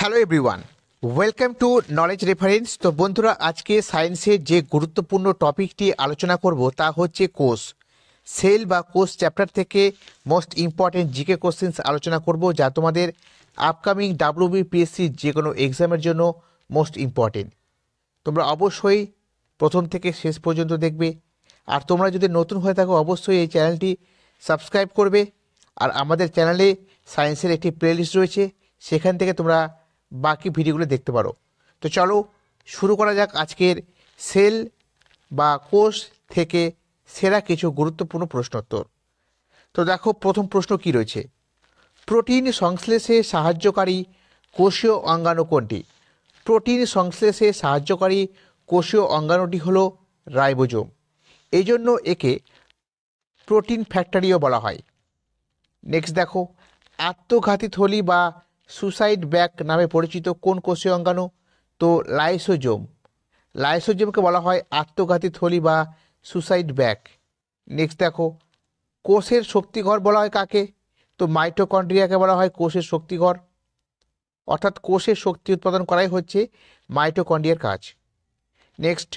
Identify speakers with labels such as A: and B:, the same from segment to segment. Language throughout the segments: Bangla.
A: Hello everyone, welcome to knowledge reference. তো বন্ধুরা, আজকে সায়েন্সের যে গুরুত্বপূর্ণ টপিকটি আলোচনা করব তা হচ্ছে কোষ। সেল বা কোষ চ্যাপ্টার থেকে মোস্ট ইম্পর্টেন্ট জিকে কোশ্চেন্স আলোচনা করব, যা তোমাদের আপকামিং ডাব্লিউবিপিএসসি যে কোনো এক্সামের জন্য মোস্ট ইম্পর্টেন্ট। তোমরা অবশ্যই প্রথম থেকে শেষ পর্যন্ত দেখবে। আর তোমরা যদি নতুন হয়ে থাকো অবশ্যই এই চ্যানেলটি সাবস্ক্রাইব করবে। আর আমাদের চ্যানেলে সায়েন্সের একটি প্লেলিস্ট রয়েছে, সেখান থেকে তোমরা বাকি ভিডিওগুলো দেখতে পারো। তো চলো শুরু করা যাক আজকের সেল বা কোষ থেকে সেরা কিছু গুরুত্বপূর্ণ প্রশ্নোত্তর। তো দেখো, প্রথম প্রশ্ন কি রয়েছে। প্রোটিন সংশ্লেষে সাহায্যকারী কোষীয় অঙ্গাণু কোনটি? প্রোটিন সংশ্লেষে সাহায্যকারী কোষীয় অঙ্গাণুটি হলো রাইবোজোম। এই জন্য একে প্রোটিন ফ্যাক্টরিও বলা হয়। নেক্সট দেখো, আত্মঘাতী থলি বা সুসাইড ব্যাগ নামে পরিচিত কোন কোষীয় অঙ্গাণু? তো লাইসোজোম। লাইসোজোমকে বলা হয় আত্মঘাতী থলি বা সুসাইড ব্যাগ। নেক্সট দেখো, কোষের শক্তিঘর বলা হয় কাকে? তো মাইটোকন্ড্রিয়াকে বলা হয় কোষের শক্তিঘর। অর্থাৎ কোষের শক্তি উৎপাদন করাই হচ্ছে মাইটোকন্ড্রিয়ার কাজ। নেক্সট,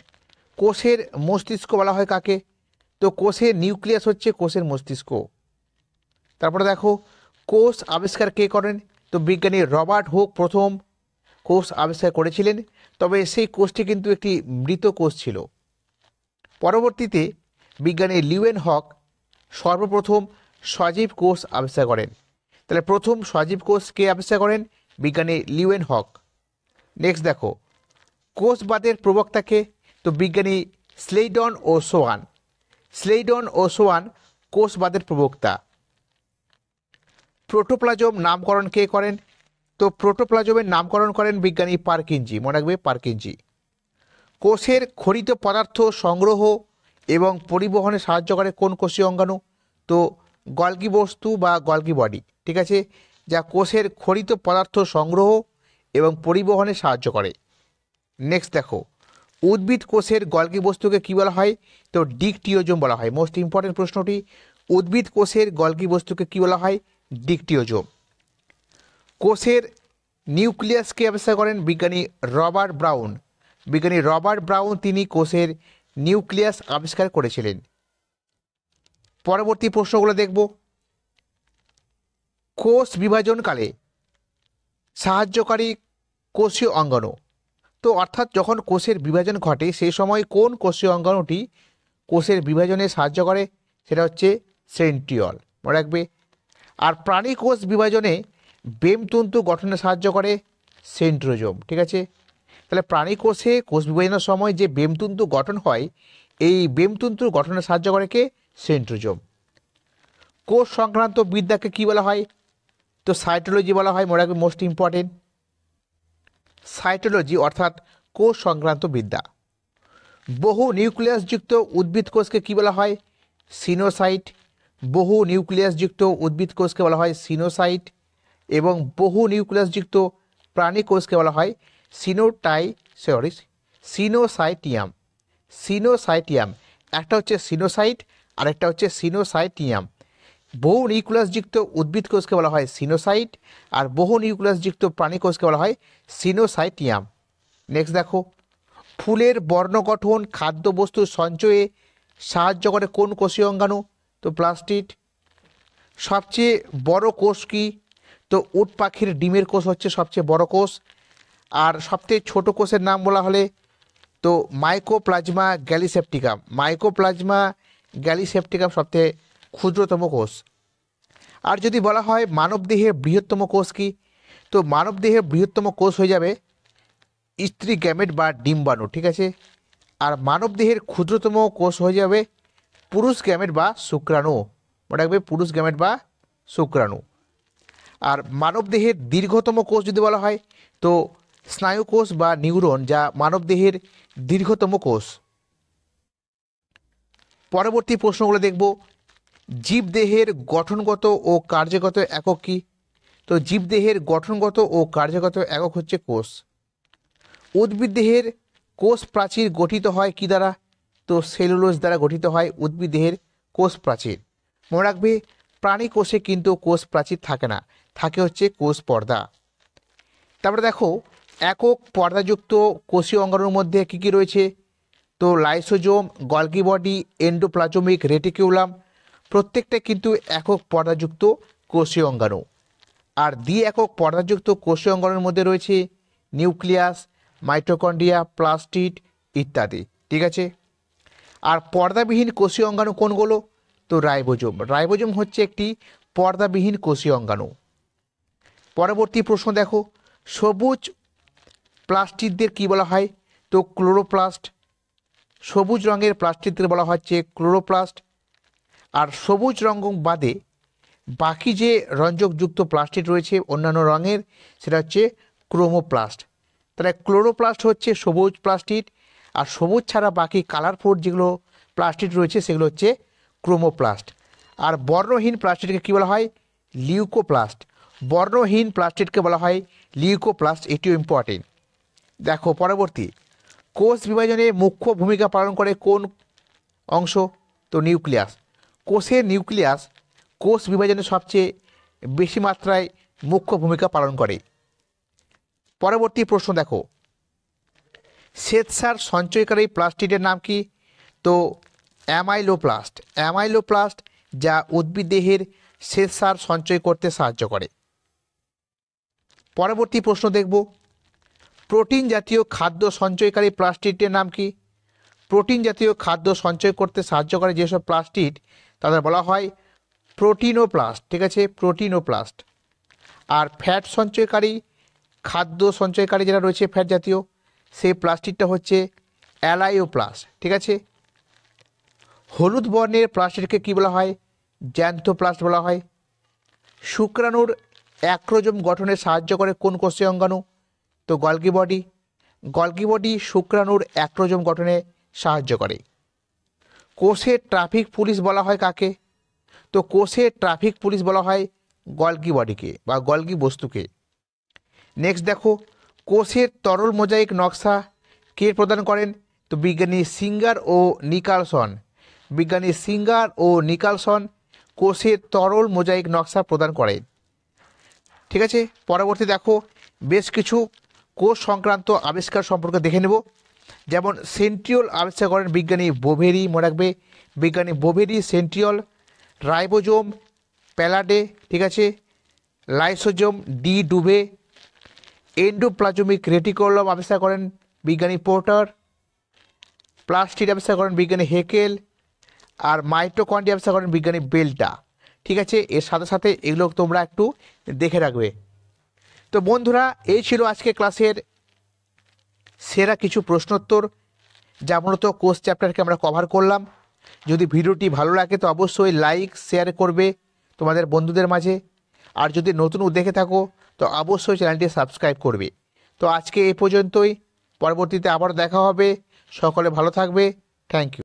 A: কোষের মস্তিষ্ক বলা হয় কাকে? তো কোষের নিউক্লিয়াস হচ্ছে কোষের মস্তিষ্ক। তারপরে দেখো, কোষ আবিষ্কার কে করেন? তো বিজ্ঞানী রবার্ট হুক প্রথম কোষ আবিষ্কার করেছিলেন, তবে সেই কোষটি কিন্তু একটি মৃত কোষ ছিল। পরবর্তীতে বিজ্ঞানী লিউয়েন হক সর্বপ্রথম সজীব কোষ আবিষ্কার করেন। তাহলে প্রথম সজীব কোষ কে আবিষ্কার করেন? বিজ্ঞানী লিউয়েন হক। নেক্সট দেখো, কোষবাদের প্রবক্তাকে? তো বিজ্ঞানী স্লেইডন ও সোয়ান। স্লেইডন ও সোয়ান কোষবাদের প্রবক্তা। প্রোটোপ্লাজম নামকরণ কে করেন? তো প্রোটোপ্লাজমের নামকরণ করেন বিজ্ঞানী পারকিনজি। মনে রাখবে, পারকিনজি। কোষের খরিত পদার্থ সংগ্রহ এবং পরিবহনে সাহায্য করে কোন কোষীয় অঙ্গাণু? তো গলগি বস্তু বা গলগি বডি, ঠিক আছে, যা কোষের খরিত পদার্থ সংগ্রহ এবং পরিবহনে সাহায্য করে। নেক্সট দেখো, উদ্ভিদ কোষের গলগি বস্তুকে কী বলা হয়? তো ডিকটিওজোম বলা হয়। মোস্ট ইম্পর্টেন্ট প্রশ্নটি, উদ্ভিদ কোষের গলগি বস্তুকে কী বলা হয়? ডিকটিওজোম। কোষের নিউক্লিয়াসকে আবিষ্কার করেন বিজ্ঞানী রবার্ট ব্রাউন। বিজ্ঞানী রবার্ট ব্রাউন তিনি কোষের নিউক্লিয়াস আবিষ্কার করেছিলেন। পরবর্তী প্রশ্নগুলো দেখব। কোষ বিভাজনকালে সাহায্যকারী কোষীয় অঙ্গাণু। তো অর্থাৎ যখন কোষের বিভাজন ঘটে সেই সময় কোন কোষীয় অঙ্গাণুটি কোষের বিভাজনে সাহায্য করে? সেটা হচ্ছে সেন্ট্রিওল। মনে রাখবে। আর প্রাণী কোষ বিভাজনে বেমতন্তু গঠনে সাহায্য করে সেন্ট্রোজোম, ঠিক আছে। তাহলে প্রাণী কোষে কোষ বিভাজনের সময় যে বেমতন্তু গঠন হয়, এই বেমতন্তুর গঠনে সাহায্য করে কে? সেন্ট্রোজোম। কোষ সংক্রান্ত বিদ্যাকে কি বলা হয়? তো সাইটোলজি বলা হয়। মনে রাখবে, মোস্ট ইম্পর্টেন্ট। সাইটোলজি অর্থাৎ কোষ সংক্রান্ত বিদ্যা। বহু নিউক্লিয়াসযুক্ত উদ্ভিদ কোষকে কী বলা হয়? সিনোসাইট। বহু নিউক্লিয়াসযুক্ত উদ্ভিদ কোষকে বলা হয় সিনোসাইট, এবং বহু নিউক্লিয়াসযুক্ত প্রাণী কোষকে বলা হয় সিনোসাইটিয়াম। সিনোসাইটিয়াম, একটা হচ্ছে সিনোসাইট আর একটা হচ্ছে সিনোসাইটিয়াম। বহু নিউক্লিয়াসযুক্ত উদ্ভিদ কোষকে বলা হয় সিনোসাইট, আর বহু নিউক্লিয়াসযুক্ত প্রাণী কোষকে বলা হয় সিনোসাইটিয়াম। নেক্সট দেখো, ফুলের বর্ণগঠন খাদ্যবস্তু সঞ্চয়ে সাহায্য করে কোন কোষীয় অঙ্গাণু? তো প্লাস্টিড। সবচেয়ে বড় কোষ কি? তো উট পাখির ডিমের কোষ হচ্ছে সবচেয়ে বড় কোষ। আর সবচেয়ে ছোট কোষের নাম বলা হলে তো মাইকোপ্লাজমা গ্যালিসেপ্টিকাম। মাইকোপ্লাজমা গ্যালিসেপ্টিকাম সবচেয়ে ক্ষুদ্রতম কোষ। আর যদি বলা হয় মানবদেহের বৃহত্তম কোষ কি? তো মানবদেহের বৃহত্তম কোষ হয়ে যাবে স্ত্রী গ্যামেট বা ডিম্বাণু, ঠিক আছে। আর মানবদেহের ক্ষুদ্রতম কোষ হয়ে যাবে পুরুষ গ্যামেট বা শুক্রাণু। মনে রাখবে, পুরুষ গ্যামেট বা শুক্রাণু। আর মানবদেহের দীর্ঘতম কোষ যদি বলা হয় তো স্নায়ু কোষ বা নিউরন, যা মানবদেহের দীর্ঘতম কোষ। পরবর্তী প্রশ্নগুলো দেখব। জীবদেহের গঠনগত ও কার্যগত একক কী? তো জীবদেহের গঠনগত ও কার্যগত একক হচ্ছে কোষ। উদ্ভিদ দেহের কোষ প্রাচীর গঠিত হয় কী দ্বারা? তো সেলুলোজ দ্বারা গঠিত হয় উদ্ভিদ দেহের কোষ প্রাচীর। মনে রাখবে, প্রাণী কোষে কিন্তু কোষ প্রাচীর থাকে না, থাকে হচ্ছে কোষ পর্দা। তারপরে দেখো একক পর্দাযুক্ত কোষীয় অঙ্গাণুর মধ্যে কী কী রয়েছে, তো lysosome, Golgi body, endoplasmic reticulum প্রত্যেকটা কিন্তু একক পর্দাযুক্ত কোষীয় অঙ্গাণু। আর দ্বি একক পর্দাযুক্ত কোষীয় অঙ্গাণুর মধ্যে রয়েছে নিউক্লিয়াস, মাইটোকন্ড্রিয়া, প্লাস্টিড ইত্যাদি। ঠিক আছে। আর পর্দাবিহীন কোষীয় অঙ্গাণু কোনগুলো, তো রাইবোজোম। রাইবোজোম হচ্ছে একটি পর্দাবিহীন কোষীয় অঙ্গাণু। পরবর্তী প্রশ্ন দেখো, সবুজ প্লাস্টিডদের কী বলা হয়, তো ক্লোরোপ্লাস্ট। সবুজ রঙের প্লাস্টিকদের বলা হচ্ছে ক্লোরোপ্লাস্ট। আর সবুজ রঙ বাদে বাকি যে রঞ্জকযুক্ত প্লাস্টিক রয়েছে অন্যান্য রঙের, সেটা হচ্ছে ক্রোমোপ্লাস্ট। তাহলে ক্লোরোপ্লাস্ট হচ্ছে সবুজ প্লাস্টিক, আর সবুজ ছাড়া বাকি কালারফুল যেগুলো প্লাস্টিক রয়েছে সেগুলো হচ্ছে ক্রোমোপ্লাস্ট। আর বর্ণহীন প্লাস্টিককে কী বলা হয়, লিউকোপ্লাস্ট। বর্ণহীন প্লাস্টিককে বলা হয় লিউকোপ্লাস্ট, এটিও ইম্পর্টেন্ট। দেখো পরবর্তী, কোষ বিভাজনে মুখ্য ভূমিকা পালন করে কোন অংশ, তো নিউক্লিয়াস। কোষের নিউক্লিয়াস কোষ বিভাজনে সবচেয়ে বেশি মাত্রায় মুখ্য ভূমিকা পালন করে। পরবর্তী প্রশ্ন দেখো, শ্বেতসার সঞ্চয়কারী প্লাস্টিডের নাম কি, তো অ্যামাইলোপ্লাস্ট। অ্যামাইলোপ্লাস্ট যা উদ্ভিদ দেহের শ্বেতসার সঞ্চয় করতে সাহায্য করে। পরবর্তী প্রশ্ন দেখব, প্রোটিন জাতীয় খাদ্য সঞ্চয়কারী প্লাস্টিডের নাম কি। প্রোটিন জাতীয় খাদ্য সঞ্চয় করতে সাহায্য করে যেসব প্লাস্টিড তাদের বলা হয় প্রোটিনোপ্লাস্ট। ঠিক আছে, প্রোটিনোপ্লাস্ট। আর ফ্যাট সঞ্চয়কারী খাদ্য সঞ্চয়কারী যারা রয়েছে ফ্যাট জাতীয়, সেই প্লাস্টিকটা হচ্ছে অ্যালাইওপ্লাস্ট। ঠিক আছে। হলুদ বর্ণের প্লাস্টিককে কী বলা হয়, জ্যান্থোপ্লাস্ট বলা হয়। শুক্রাণুর অ্যাক্রোজোম গঠনে সাহায্য করে কোন কোষীয় অঙ্গাণু, তো গলগি বডি। গলগি বডি শুক্রাণুর অ্যাক্রোজোম গঠনে সাহায্য করে। কোষের ট্রাফিক পুলিশ বলা হয় কাকে, তো কোষের ট্রাফিক পুলিশ বলা হয় গলগি বডিকে বা গলগি বস্তুকে। নেক্সট দেখো, কোষের তরল মোজাইক নকশা কে প্রদান করেন, তো বিজ্ঞানী সিঙ্গার ও নিকালসন। বিজ্ঞানী সিঙ্গার ও নিকালসন কোষের তরল মোজাইক নকশা প্রদান করেন। ঠিক আছে। পরবর্তী দেখো, বেশ কিছু কোষ সংক্রান্ত আবিষ্কার সম্পর্কে দেখে নেব। যেমন সেন্ট্রিওল আবিষ্কার করেন বিজ্ঞানী বোভেরি, মনে রাখবে বিজ্ঞানী বোভেরি সেন্ট্রিওল। Ribosome Palade. ঠিক আছে। Lysosome de Duve. Endoplasmic reticulum আবিষ্কার করেন বিজ্ঞানী পোর্টার। প্লাস্টিড আবিষ্কার করেন বিজ্ঞানী হেকেল। আর মাইটোকন্ড্রিয়া আবিষ্কার করেন বিজ্ঞানী বেল্টা। ঠিক আছে। এর সাথে সাথে এগুলো তোমরা একটু দেখে রাখবে। তো বন্ধুরা, এই ছিল আজকে ক্লাসের সেরা কিছু প্রশ্নোত্তর, যা মূলত কোষ চ্যাপ্টারকে আমরা কভার করলাম। যদি ভিডিওটি ভালো লাগে তো অবশ্যই লাইক শেয়ার করবে তোমাদের বন্ধুদের মাঝে। আর যদি নতুন দেখে থাকো তো অবশ্যই চ্যানেলটি সাবস্ক্রাইব করবে। তো আজকে এই পর্যন্তই, পরবর্তীতে আবার দেখা হবে। সকলে ভালো থাকবে। Thank you.